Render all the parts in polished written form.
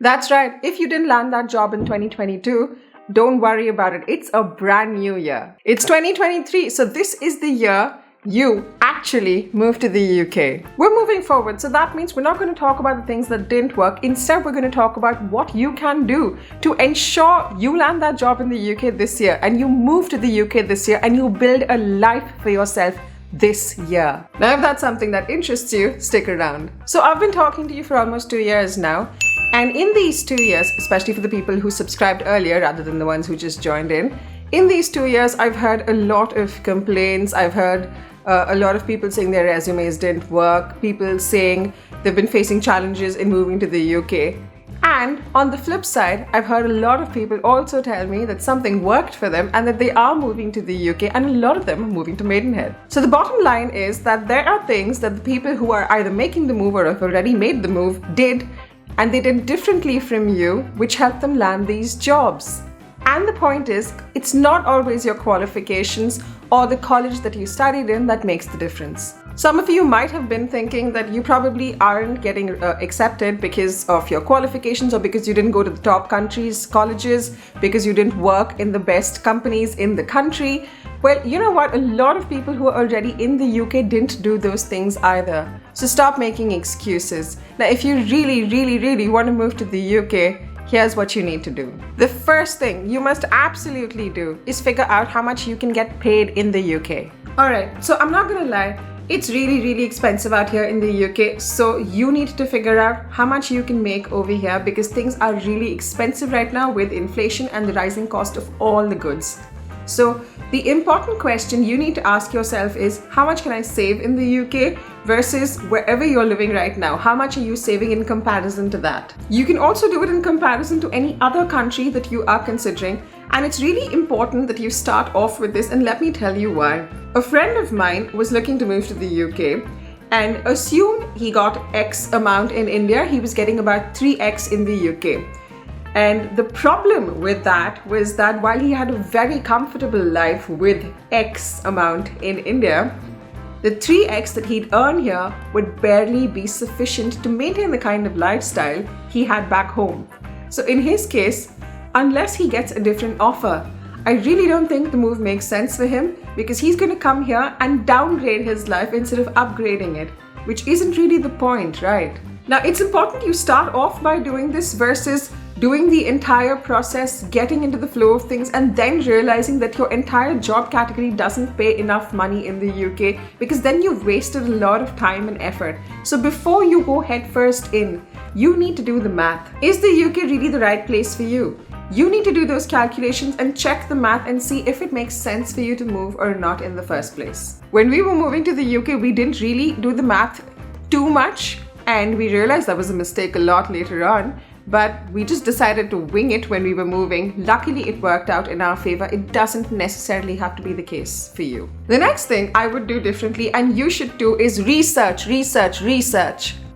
That's right. If you didn't land that job in 2022, don't worry about it. It's a brand new year. It's 2023, so this is the year you actually moved to the UK. We're moving forward, so that means we're not going to talk about the things that didn't work. Instead, we're going to talk about what you can do to ensure you land that job in the UK this year and you move to the UK this year and you build a life for yourself this year. Now, if that's something that interests you, stick around. So I've been talking to you for almost 2 years now. And in these 2 years, especially for the people who subscribed earlier rather than the ones who just joined in these 2 years, I've heard a lot of complaints. I've heard a lot of people saying their resumes didn't work, people saying they've been facing challenges in moving to the UK. And on the flip side, I've heard a lot of people also tell me that something worked for them and that they are moving to the UK, and a lot of them are moving to Maidenhead. So the bottom line is that there are things that the people who are either making the move or have already made the move did, and they did differently from you, which helped them land these jobs. And the point is, it's not always your qualifications or the college that you studied in that makes the difference. Some of you might have been thinking that you probably aren't getting accepted because of your qualifications, or because you didn't go to the top colleges, because you didn't work in the best companies in the country. Well, you know what? A lot of people who are already in the UK didn't do those things either. So stop making excuses. Now, if you really want to move to the UK, here's what you need to do. The first thing you must absolutely do is figure out how much you can get paid in the UK. Alright, so I'm not gonna lie, it's really expensive out here in the UK, so you need to figure out how much you can make over here, because things are really expensive right now with inflation and the rising cost of all the goods. So the important question you need to ask yourself is, how much can I save in the UK versus wherever you're living right now? How much are you saving in comparison to that? You can also do it in comparison to any other country that you are considering, and it's really important that you start off with this, and let me tell you why. A friend of mine was looking to move to the UK, and assume he got X amount in India, he was getting about 3X in the UK. And the problem with that was that while he had a very comfortable life with X amount in India, the 3X that he'd earn here would barely be sufficient to maintain the kind of lifestyle he had back home. So in his case, unless he gets a different offer, I really don't think the move makes sense for him, because he's going to come here and downgrade his life instead of upgrading it, which isn't really the point, right? Now, it's important you start off by doing this versus doing the entire process, getting into the flow of things, and then realizing that your entire job category doesn't pay enough money in the UK, because then you've wasted a lot of time and effort. So before you go headfirst in, you need to do the math. Is the UK really the right place for you? You need to do those calculations and check the math and see if it makes sense for you to move or not in the first place. When we were moving to the UK, we didn't really do the math too much, and we realized that was a mistake a lot later on. But we just decided to wing it when we were moving. Luckily, it worked out in our favor. It doesn't necessarily have to be the case for you. The next thing I would do differently, and you should do, is research.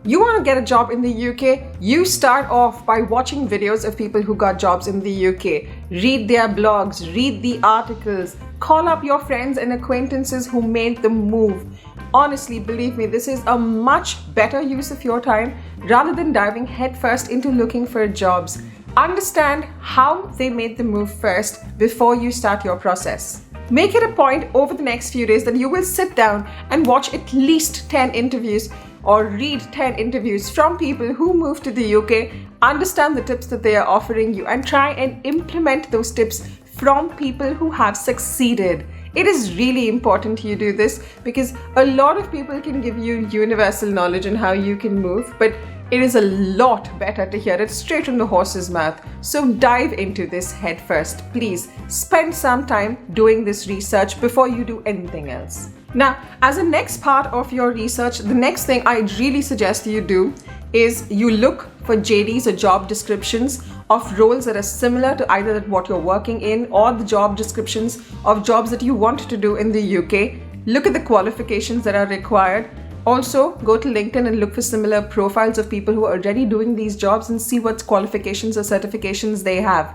You want to get a job in the UK? You start off by watching videos of people who got jobs in the UK. Read their blogs, read the articles, call up your friends and acquaintances who made the move. Honestly, believe me, this is a much better use of your time rather than diving headfirst into looking for jobs. Understand how they made the move first before you start your process. Make it a point over the next few days that you will sit down and watch at least 10 interviews or read 10 interviews from people who moved to the UK, understand the tips that they are offering you, and try and implement those tips from people who have succeeded. It is really important you do this, because a lot of people can give you universal knowledge on how you can move, but it is a lot better to hear it straight from the horse's mouth. So dive into this head first. Please spend some time doing this research before you do anything else. Now, as a next part of your research, the next thing I really suggest you do is you look for JDs or job descriptions of roles that are similar to either what you're working in or the job descriptions of jobs that you want to do in the UK. Look at the qualifications that are required. Also, go to LinkedIn and look for similar profiles of people who are already doing these jobs and see what qualifications or certifications they have.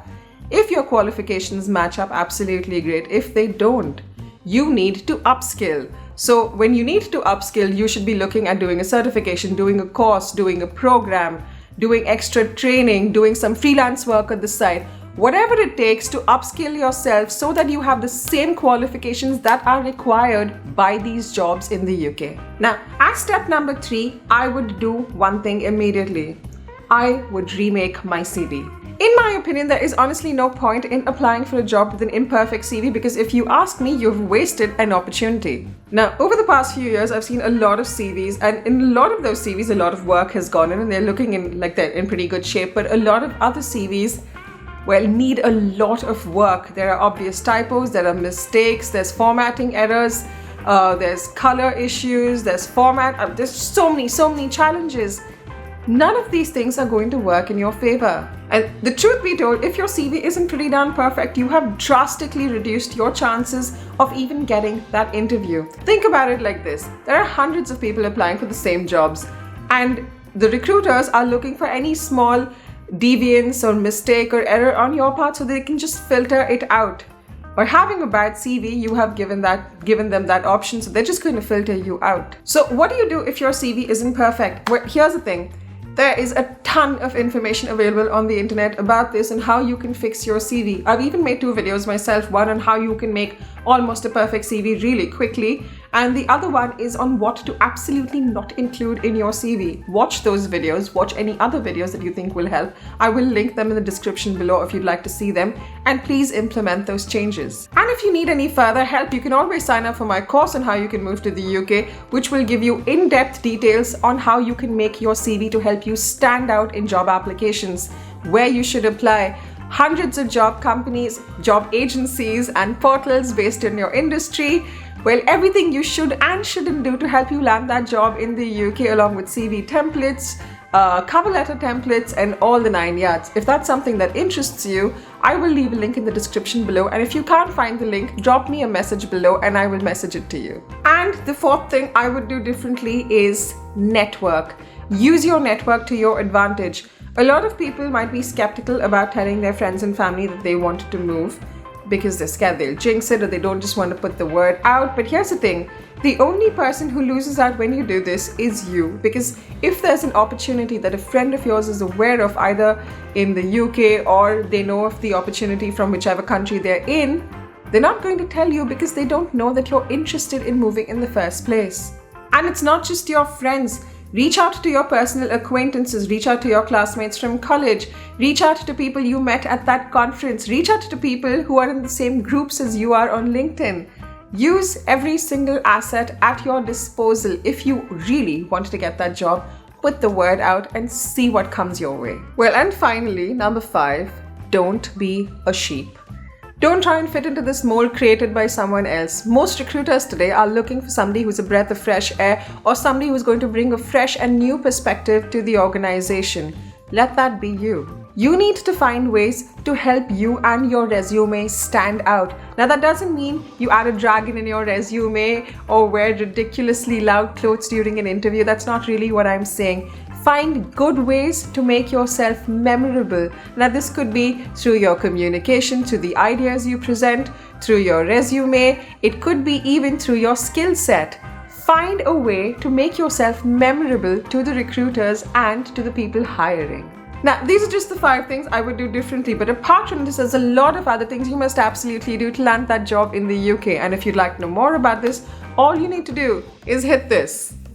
If your qualifications match up, absolutely great. If they don't, you need to upskill. So when you need to upskill, you should be looking at doing a certification, doing a course, doing a program, doing extra training, doing some freelance work on the side, whatever it takes to upskill yourself so that you have the same qualifications that are required by these jobs in the UK. Now, as step number 3, I would do one thing immediately. I would remake my CV. In my opinion, there is honestly no point in applying for a job with an imperfect CV, because if you ask me, you've wasted an opportunity. Now, over the past few years, I've seen a lot of CVs, and in a lot of those CVs, a lot of work has gone in and they're looking in like they're in pretty good shape. But a lot of other CVs, well, need a lot of work. There are obvious typos, there are mistakes, there's formatting errors, there's color issues, there's format, there's so many challenges. None of these things are going to work in your favor. And the truth be told, if your CV isn't pretty darn perfect, you have drastically reduced your chances of even getting that interview. Think about it like this. There are hundreds of people applying for the same jobs, and the recruiters are looking for any small deviance or mistake or error on your part so they can just filter it out. By having a bad CV, you have given them that option, so they're just going to filter you out. So what do you do if your CV isn't perfect? Well, here's the thing. There is a ton of information available on the internet about this and how you can fix your CV. I've even made 2 videos myself, one on how you can make almost a perfect CV really quickly, and the other one is on what to absolutely not include in your CV. Watch those videos, watch any other videos that you think will help. I will link them in the description below if you'd like to see them, and please implement those changes. And if you need any further help, you can always sign up for my course on how you can move to the UK, which will give you in-depth details on how you can make your CV to help you stand out in job applications, where you should apply, hundreds of job companies, job agencies and portals based in your industry. Well, everything you should and shouldn't do to help you land that job in the UK, along with CV templates, cover letter templates and all the 9 yards. If that's something that interests you, I will leave a link in the description below, and if you can't find the link, drop me a message below and I will message it to you. And the 4th thing I would do differently is network. Use your network to your advantage. A lot of people might be skeptical about telling their friends and family that they want to move because they're scared they'll jinx it, or they don't just want to put the word out. But here's the thing, the only person who loses out when you do this is you, because if there's an opportunity that a friend of yours is aware of, either in the UK or they know of the opportunity from whichever country they're in, they're not going to tell you because they don't know that you're interested in moving in the first place. And it's not just your friends. Reach out to your personal acquaintances, reach out to your classmates from college, reach out to people you met at that conference, reach out to people who are in the same groups as you are on LinkedIn. Use every single asset at your disposal if you really want to get that job. Put the word out and see what comes your way. Well, and finally, number 5, don't be a sheep. Don't try and fit into this mold created by someone else. Most recruiters today are looking for somebody who's a breath of fresh air, or somebody who's going to bring a fresh and new perspective to the organization. Let that be you. You need to find ways to help you and your resume stand out. Now, that doesn't mean you add a dragon in your resume or wear ridiculously loud clothes during an interview. That's not really what I'm saying. Find good ways to make yourself memorable. Now, this could be through your communication, through the ideas you present, through your resume. It could be even through your skill set. Find a way to make yourself memorable to the recruiters and to the people hiring. Now, these are just the 5 things I would do differently, but apart from this, there's a lot of other things you must absolutely do to land that job in the UK. And if you'd like to know more about this, all you need to do is hit this